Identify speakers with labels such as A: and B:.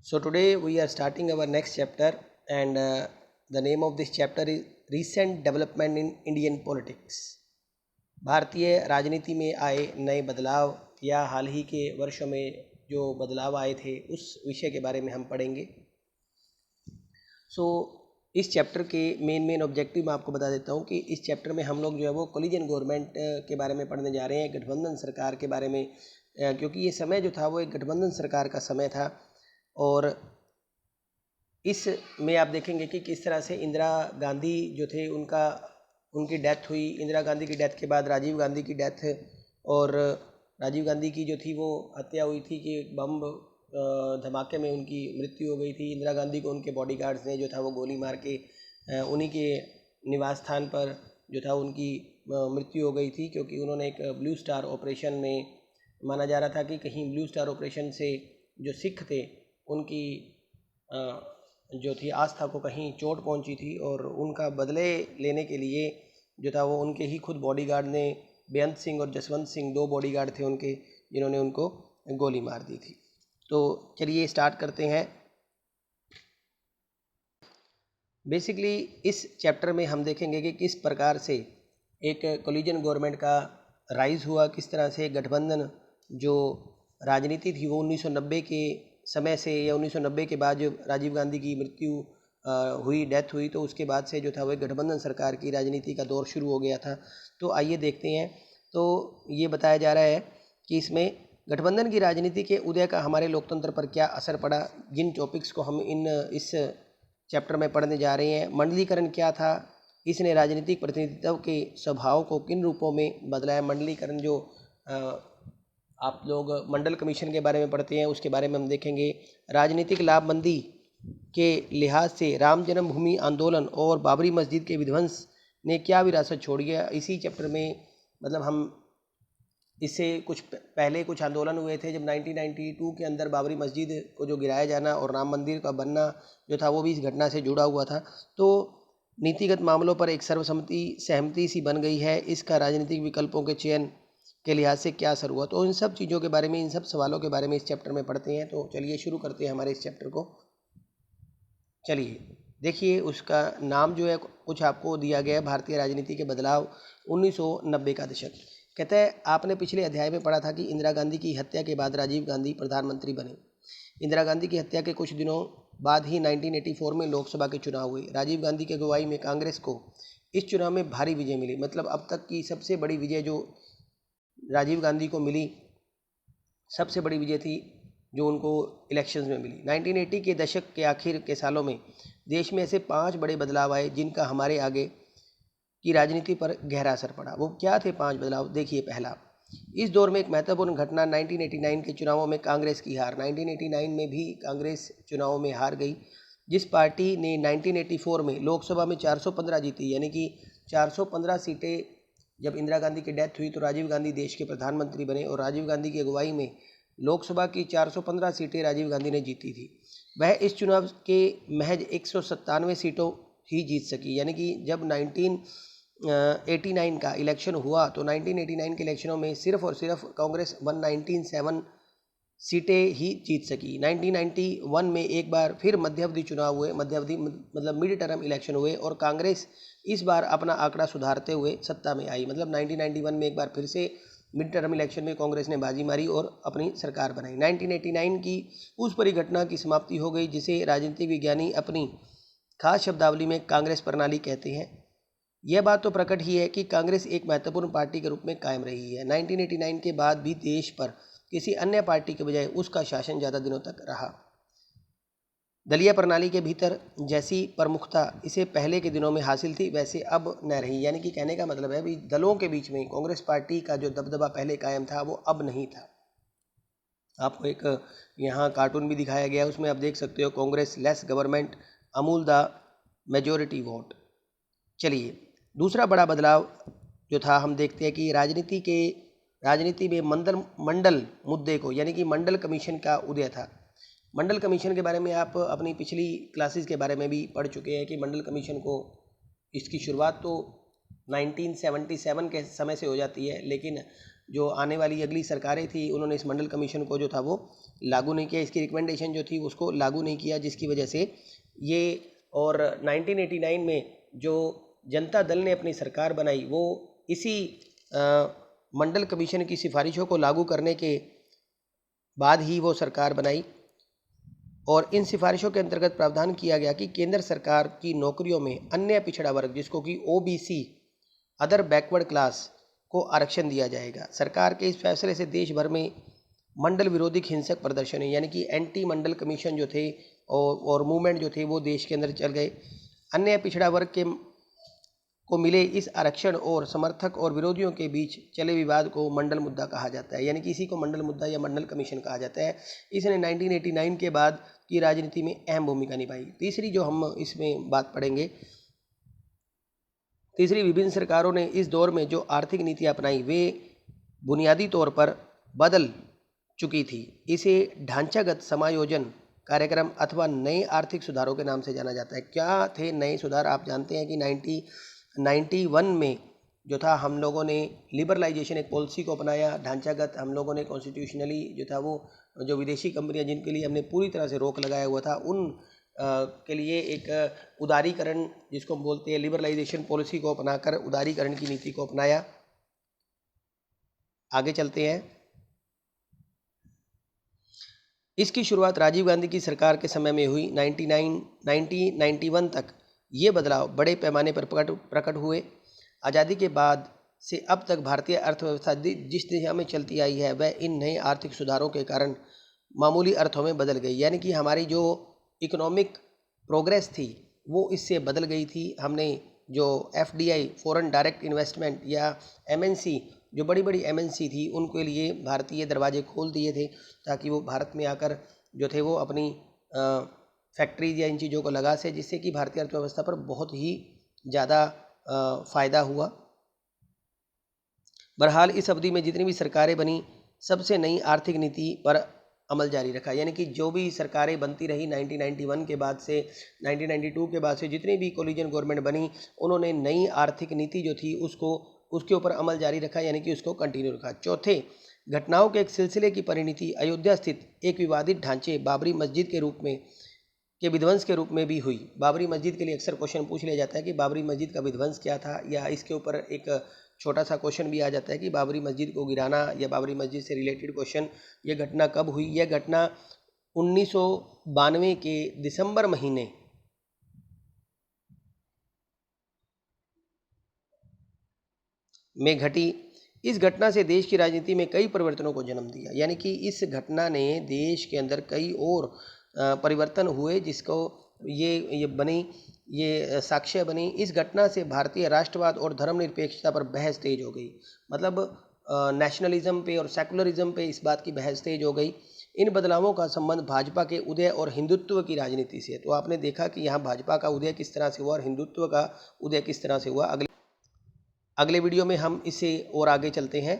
A: So today we are starting our next chapter, and the name of this chapter is Recent Development in Indian Politics. भारतीय राजनीति में आए नए बदलाव या हाल ही के वर्षों में जो बदलाव आए थे उस विषय के बारे में हम पढ़ेंगे। इस चैप्टर के मेन ऑब्जेक्टिव मैं आपको बता देता हूँ कि इस चैप्टर में हम लोग जो है वो कोलिजन गवर्नमेंट के बारे में पढ़ने जा रहे हैं, गठबंधन सरकार के बारे में, क्योंकि ये समय जो था वो एक गठबंधन सरकार का समय था। और इस में आप देखेंगे कि किस तरह से इंदिरा गांधी जो थे उनकी डेथ हुई। इंदिरा गांधी की डेथ के बाद राजीव गांधी की डेथ, और राजीव गांधी की जो थी वो हत्या हुई थी कि बम धमाके में उनकी मृत्यु हो गई थी। इंदिरा गांधी को उनके बॉडीगार्ड्स ने जो था वो गोली मार के उन्हीं के निवास स्थान पर जो था उनकी मृत्यु हो गई थी, क्योंकि उन्होंने एक ब्लू स्टार ऑपरेशन में, माना जा रहा था कि कहीं ब्लू स्टार ऑपरेशन से जो सिख थे उनकी जो थी आस्था को कहीं चोट पहुंची थी, और उनका बदले लेने के लिए जो था वो उनके ही खुद बॉडीगार्ड ने, बेअंत सिंह और जसवंत सिंह, दो बॉडीगार्ड थे उनके, जिन्होंने उनको गोली मार दी थी। तो चलिए स्टार्ट करते हैं। बेसिकली इस चैप्टर में हम देखेंगे कि किस प्रकार से एक कोलिजन गवर्नमेंट का राइज हुआ, किस तरह से गठबंधन जो राजनीति थी वो 1990 के समय से या 1990 के बाद जो राजीव गांधी की मृत्यु हुई, डेथ हुई, तो उसके बाद से जो था वो गठबंधन सरकार की राजनीति का दौर शुरू हो गया था। तो आइए देखते हैं। तो ये बताया जा रहा है कि इसमें गठबंधन की राजनीति के उदय का हमारे लोकतंत्र पर क्या असर पड़ा, जिन टॉपिक्स को हम इस चैप्टर में पढ़ने जा रहे हैं। मंडलीकरण क्या था, इसने राजनीतिक प्रतिनिधित्व के स्वभाव को किन रूपों में बदला है। मंडलीकरण जो आप लोग मंडल कमीशन के बारे में पढ़ते हैं उसके बारे में हम देखेंगे। राजनीतिक लाभबंदी के लिहाज से राम जन्मभूमि आंदोलन और बाबरी मस्जिद के विध्वंस ने क्या विरासत छोड़ गया, इसी चैप्टर में मतलब हम इससे कुछ पहले कुछ आंदोलन हुए थे जब 1992 के अंदर बाबरी मस्जिद को जो गिराया जाना और राम मंदिर का बनना जो था वो भी इस घटना से जुड़ा हुआ था। तो नीतिगत मामलों पर एक सहमति सी बन गई है, इसका राजनीतिक विकल्पों के चयन के लिहाज से क्या असर हुआ। तो इन सब चीज़ों के बारे में, इन सब सवालों के बारे में इस चैप्टर में पढ़ते हैं। तो चलिए शुरू करते हैं हमारे इस चैप्टर को। चलिए देखिए, उसका नाम जो है कुछ आपको दिया गया है, भारतीय राजनीति के बदलाव 1990 का दशक। कहते हैं आपने पिछले अध्याय में पढ़ा था कि इंदिरा गांधी की हत्या के बाद राजीव गांधी प्रधानमंत्री बने। इंदिरा गांधी की हत्या के कुछ दिनों बाद ही 1984 में लोकसभा के चुनाव हुए। राजीव गांधी की अगुवाई में कांग्रेस को इस चुनाव में भारी विजय मिली। मतलब अब तक की सबसे बड़ी विजय जो राजीव गांधी को मिली, सबसे बड़ी विजय थी जो उनको इलेक्शंस में मिली। 1980 के दशक के आखिर के सालों में देश में ऐसे 5 बड़े बदलाव आए जिनका हमारे आगे की राजनीति पर गहरा असर पड़ा। वो क्या थे 5 बदलाव? देखिए, पहला, इस दौर में एक महत्वपूर्ण घटना 1989 के चुनावों में कांग्रेस की हार। 1989 में भी कांग्रेस चुनावों में हार गई। जिस पार्टी ने 1984 में लोकसभा में 415 जीती, यानी कि 415 सीटें, जब इंदिरा गांधी की डेथ हुई तो राजीव गांधी देश के प्रधानमंत्री बने और राजीव गांधी की अगुवाई में लोकसभा की 415 सीटें राजीव गांधी ने जीती थी। वह इस चुनाव के महज 197 सीटों ही जीत सकी। यानी कि जब 1989 का इलेक्शन हुआ तो 1989 के इलेक्शनों में सिर्फ और सिर्फ कांग्रेस 197 सीटें ही जीत सकी। 1991 में एक बार फिर मध्यावधि चुनाव हुए, मध्यावधि मतलब मिड टर्म इलेक्शन हुए, और कांग्रेस इस बार अपना आंकड़ा सुधारते हुए सत्ता में आई। मतलब 1991 में एक बार फिर से मिड टर्म इलेक्शन में कांग्रेस ने बाजी मारी और अपनी सरकार बनाई। 1989 की उस परिघटना की समाप्ति हो गई जिसे राजनीतिक विज्ञानी अपनी खास शब्दावली में कांग्रेस प्रणाली कहते हैं। यह बात तो प्रकट ही है कि कांग्रेस एक महत्वपूर्ण पार्टी के रूप में कायम रही है। 1989 के बाद भी देश पर किसी अन्य पार्टी के बजाय उसका शासन ज़्यादा दिनों तक रहा। दलीय प्रणाली के भीतर जैसी प्रमुखता इसे पहले के दिनों में हासिल थी वैसे अब न रही। यानी कि कहने का मतलब है भी दलों के बीच में कांग्रेस पार्टी का जो दबदबा पहले कायम था वो अब नहीं था। आपको एक यहाँ कार्टून भी दिखाया गया है, उसमें आप देख सकते हो Congress less government Amul the majority vote. चलिए, दूसरा बड़ा बदलाव जो था हम देखते हैं कि राजनीति में मंडल मुद्दे को, यानी कि मंडल कमीशन का उदय था। मंडल कमीशन के बारे में आप अपनी पिछली क्लासेस के बारे में भी पढ़ चुके हैं कि मंडल कमीशन को, इसकी शुरुआत तो 1977 के समय से हो जाती है, लेकिन जो आने वाली अगली सरकारें थी उन्होंने इस मंडल कमीशन को जो था वो लागू नहीं किया, इसकी रिकमेंडेशन जो थी उसको लागू नहीं किया, जिसकी वजह से ये और 1989 में जो जनता दल ने अपनी सरकार बनाई वो इसी मंडल कमीशन की सिफारिशों को लागू करने के बाद ही वो सरकार बनाई। और इन सिफारिशों के अंतर्गत प्रावधान किया गया कि केंद्र सरकार की नौकरियों में अन्य पिछड़ा वर्ग जिसको कि ओबीसी अदर बैकवर्ड क्लास को आरक्षण दिया जाएगा। सरकार के इस फैसले से देश भर में मंडल विरोधी हिंसक प्रदर्शन यानी कि एंटी मंडल कमीशन जो थे और मूवमेंट जो थे वो देश के अंदर चल गए। अन्य पिछड़ा वर्ग के को मिले इस आरक्षण और समर्थक और विरोधियों के बीच चले विवाद को मंडल मुद्दा कहा जाता है, यानी कि इसी को मंडल मुद्दा या मंडल कमीशन कहा जाता है। इसने 1989 के बाद की राजनीति में अहम भूमिका निभाई। तीसरी जो हम इसमें बात पढ़ेंगे, तीसरी, विभिन्न सरकारों ने इस दौर में जो आर्थिक नीति अपनाई वे बुनियादी तौर पर बदल चुकी थी। इसे ढांचागत समायोजन कार्यक्रम अथवा नए आर्थिक सुधारों के नाम से जाना जाता है। क्या थे नए सुधार? आप जानते हैं कि 1991 में जो था हम लोगों ने लिबरलाइजेशन एक पॉलिसी को अपनाया, ढांचागत हम लोगों ने कॉन्स्टिट्यूशनली जो था वो जो विदेशी कंपनियां जिनके लिए हमने पूरी तरह से रोक लगाया हुआ था उन के लिए एक उदारीकरण जिसको हम बोलते हैं लिबरलाइजेशन पॉलिसी को अपनाकर उदारीकरण की नीति को अपनाया। आगे चलते हैं। इसकी शुरुआत राजीव गांधी की सरकार के समय में हुई। 1991 तक ये बदलाव बड़े पैमाने पर प्रकट हुए। आज़ादी के बाद से अब तक भारतीय अर्थव्यवस्था जिस दिशा में चलती आई है वह इन नए आर्थिक सुधारों के कारण मामूली अर्थों में बदल गई, यानी कि हमारी जो इकोनॉमिक प्रोग्रेस थी वो इससे बदल गई थी। हमने जो एफडीआई फॉरेन डायरेक्ट इन्वेस्टमेंट या एमएनसी जो बड़ी बड़ी एमएनसी थी उनके लिए भारतीय दरवाजे खोल दिए थे ताकि वो भारत में आकर जो थे वो अपनी फैक्ट्रीज या इन चीज़ों को लगा से, जिससे कि भारतीय अर्थव्यवस्था पर बहुत ही ज़्यादा फ़ायदा हुआ। बहरहाल इस अवधि में जितनी भी सरकारें बनी सबसे नई आर्थिक नीति पर अमल जारी रखा, यानी कि जो भी सरकारें बनती रही 1991 के बाद से 1992 के बाद से जितनी भी कोलिजन गवर्नमेंट बनी उन्होंने नई आर्थिक नीति जो थी उसके ऊपर अमल जारी रखा, यानी कि उसको कंटिन्यू रखा। चौथे, घटनाओं के एक सिलसिले की परिणति अयोध्या स्थित एक विवादित ढांचे बाबरी मस्जिद के विध्वंस के रूप में भी हुई। बाबरी मस्जिद के लिए अक्सर क्वेश्चन पूछ लिया जाता है कि बाबरी मस्जिद का विध्वंस क्या था, या इसके ऊपर एक छोटा सा क्वेश्चन भी आ जाता है कि बाबरी मस्जिद को गिराना या बाबरी मस्जिद से रिलेटेड क्वेश्चन, ये घटना कब हुई? यह घटना 1992 के दिसंबर महीने में घटी। इस घटना से देश की राजनीति में कई परिवर्तनों को जन्म दिया, यानी कि इस घटना ने देश के अंदर कई और परिवर्तन हुए जिसको ये बनी, ये साक्ष्य बनी। इस घटना से भारतीय राष्ट्रवाद और धर्मनिरपेक्षता पर बहस तेज हो गई, मतलब नेशनलिज्म पे और सेकुलरिज्म पे इस बात की बहस तेज हो गई। इन बदलावों का संबंध भाजपा के उदय और हिंदुत्व की राजनीति से। तो आपने देखा कि यहाँ भाजपा का उदय किस तरह से हुआ और हिंदुत्व का उदय किस तरह से हुआ। अगले वीडियो में हम इसे और आगे चलते हैं।